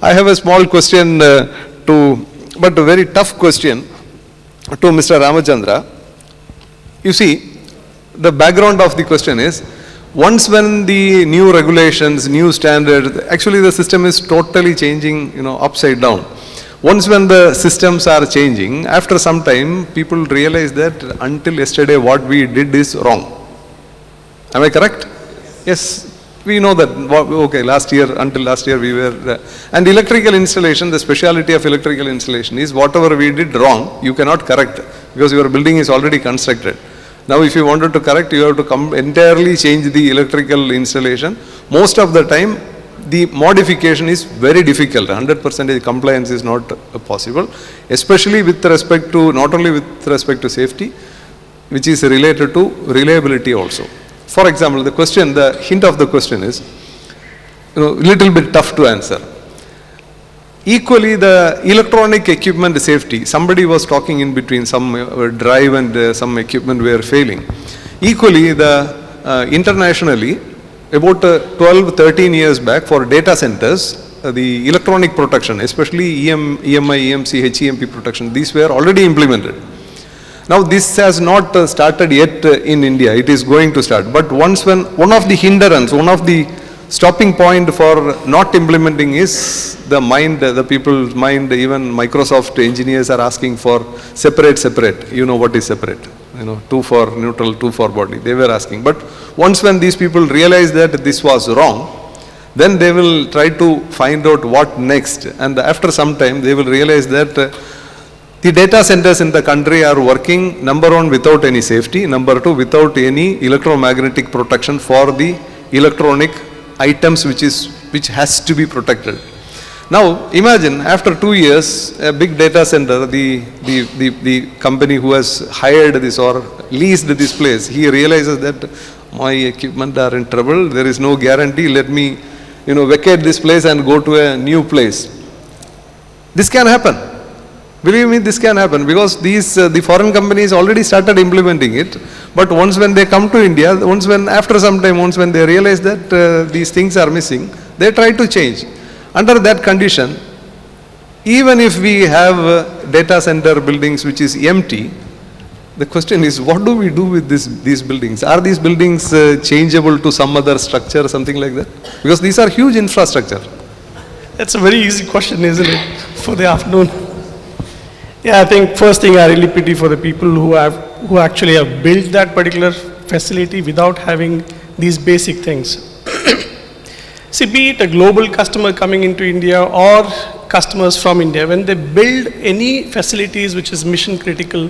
I have a small question but a very tough question to Mr. Ramachandra. You see, the background of the question is, once when the new regulations, new standards, actually the system is totally changing, upside down. Once when the systems are changing, after some time, people realize that until yesterday what we did is wrong. Am I correct? Yes. We know that, okay, until last year we were, and electrical installation, the speciality of electrical installation is whatever we did wrong, you cannot correct because your building is already constructed. Now if you wanted to correct, you have to entirely change the electrical installation. Most of the time, the modification is very difficult. 100% compliance is not possible, especially with respect to, not only with respect to safety, which is related to reliability also. For example, the hint of the question is, little bit tough to answer. Equally, the electronic equipment safety, somebody was talking in between, some drive and some equipment were failing. Equally, internationally, about 12, 13 years back for data centers, the electronic protection, especially EMI, EMC, HEMP protection, these were already implemented. Now this has not started yet in India, it is going to start. But once when one of the hindrance, one of the stopping point for not implementing is the people's mind, even Microsoft engineers are asking for separate. You know what is separate? Two for neutral, two for body. They were asking. But once when these people realize that this was wrong, then they will try to find out what next. And after some time, they will realize that the data centers in the country are working, number one, without any safety, number two, without any electromagnetic protection for the electronic items which has to be protected. Now imagine after 2 years, a big data center, the company who has hired this or leased this place, he realizes that my equipment are in trouble, there is no guarantee, let me vacate this place and go to a new place. This can happen. Believe me, this can happen because the foreign companies already started implementing it. But once when they come to India, after some time, once when they realize that these things are missing, they try to change. Under that condition, even if we have data center buildings which is empty, the question is, what do we do with these buildings? Are these buildings changeable to some other structure, something like that? Because these are huge infrastructure. That's a very easy question, isn't it, for the afternoon? Yeah, I think first thing I really pity for the people who actually have built that particular facility without having these basic things. See, be it a global customer coming into India or customers from India, when they build any facilities which is mission critical,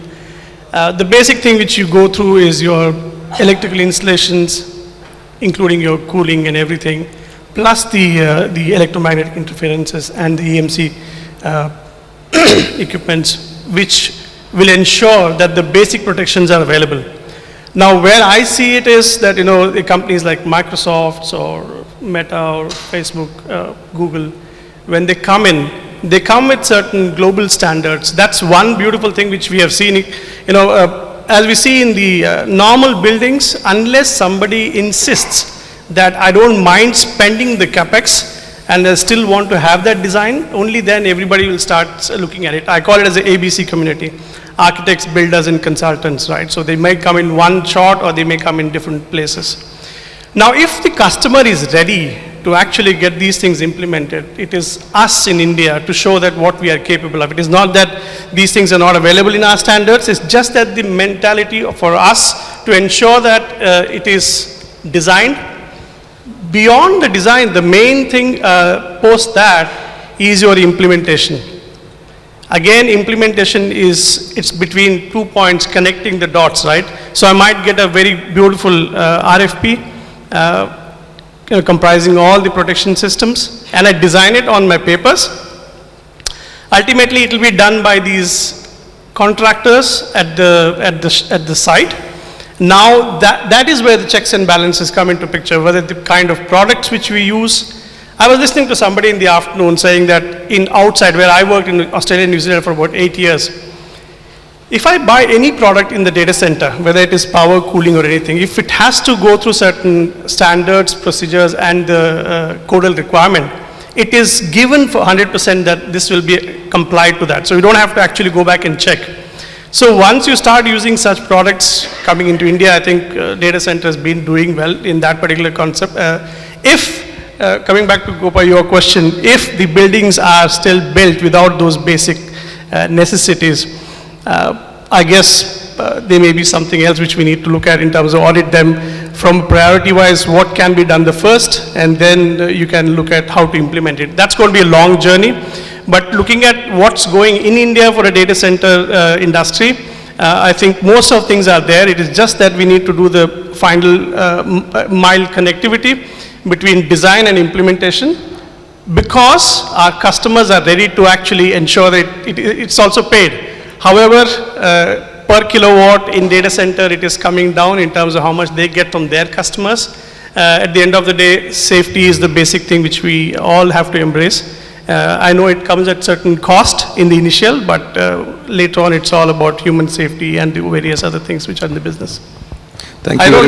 the basic thing which you go through is your electrical installations, including your cooling and everything, plus the electromagnetic interferences and the EMC equipments, which will ensure that the basic protections are available. Now, where I see it is that, the companies like Microsoft or Meta or Facebook, Google, when they come with certain global standards. That's one beautiful thing which we have seen. As we see in the normal buildings, unless somebody insists that I don't mind spending the capex, and they still want to have that design, only then everybody will start looking at it. I call it as the ABC community. Architects, builders, and consultants, right? So they may come in one shot or they may come in different places. Now, if the customer is ready to actually get these things implemented, it is us in India to show that what we are capable of. It is not that these things are not available in our standards, it's just that the mentality for us to ensure that it is designed. Beyond the design, the main thing post that is your implementation. Again, implementation it's between 2 points, connecting the dots, right? So I might get a very beautiful RFP comprising all the protection systems, and I design it on my papers. Ultimately, it will be done by these contractors at the site. Now that is where the checks and balances come into picture, whether the kind of products which we use. I was listening to somebody in the afternoon saying that in outside, where I worked in Australia and New Zealand for about 8 years, if I buy any product in the data center, whether it is power, cooling or anything, if it has to go through certain standards, procedures and the codal requirement, it is given for 100% that this will be complied to that. So you don't have to actually go back and check. So once you start using such products coming into India, I think data center has been doing well in that particular concept. Coming back to Gopa, your question, if the buildings are still built without those basic necessities, I guess there may be something else which we need to look at in terms of audit them from priority-wise, what can be done the first, and then you can look at how to implement it. That's going to be a long journey. But looking at what's going in India for a data center industry, I think most of things are there. It is just that we need to do the final mile connectivity between design and implementation, because our customers are ready to actually ensure that it's also paid. However, per kilowatt in data center, it is coming down in terms of how much they get from their customers. At the end of the day, safety is the basic thing which we all have to embrace. I know it comes at certain cost in the initial, but later on it's all about human safety and the various other things which are in the business. Thank I you. don't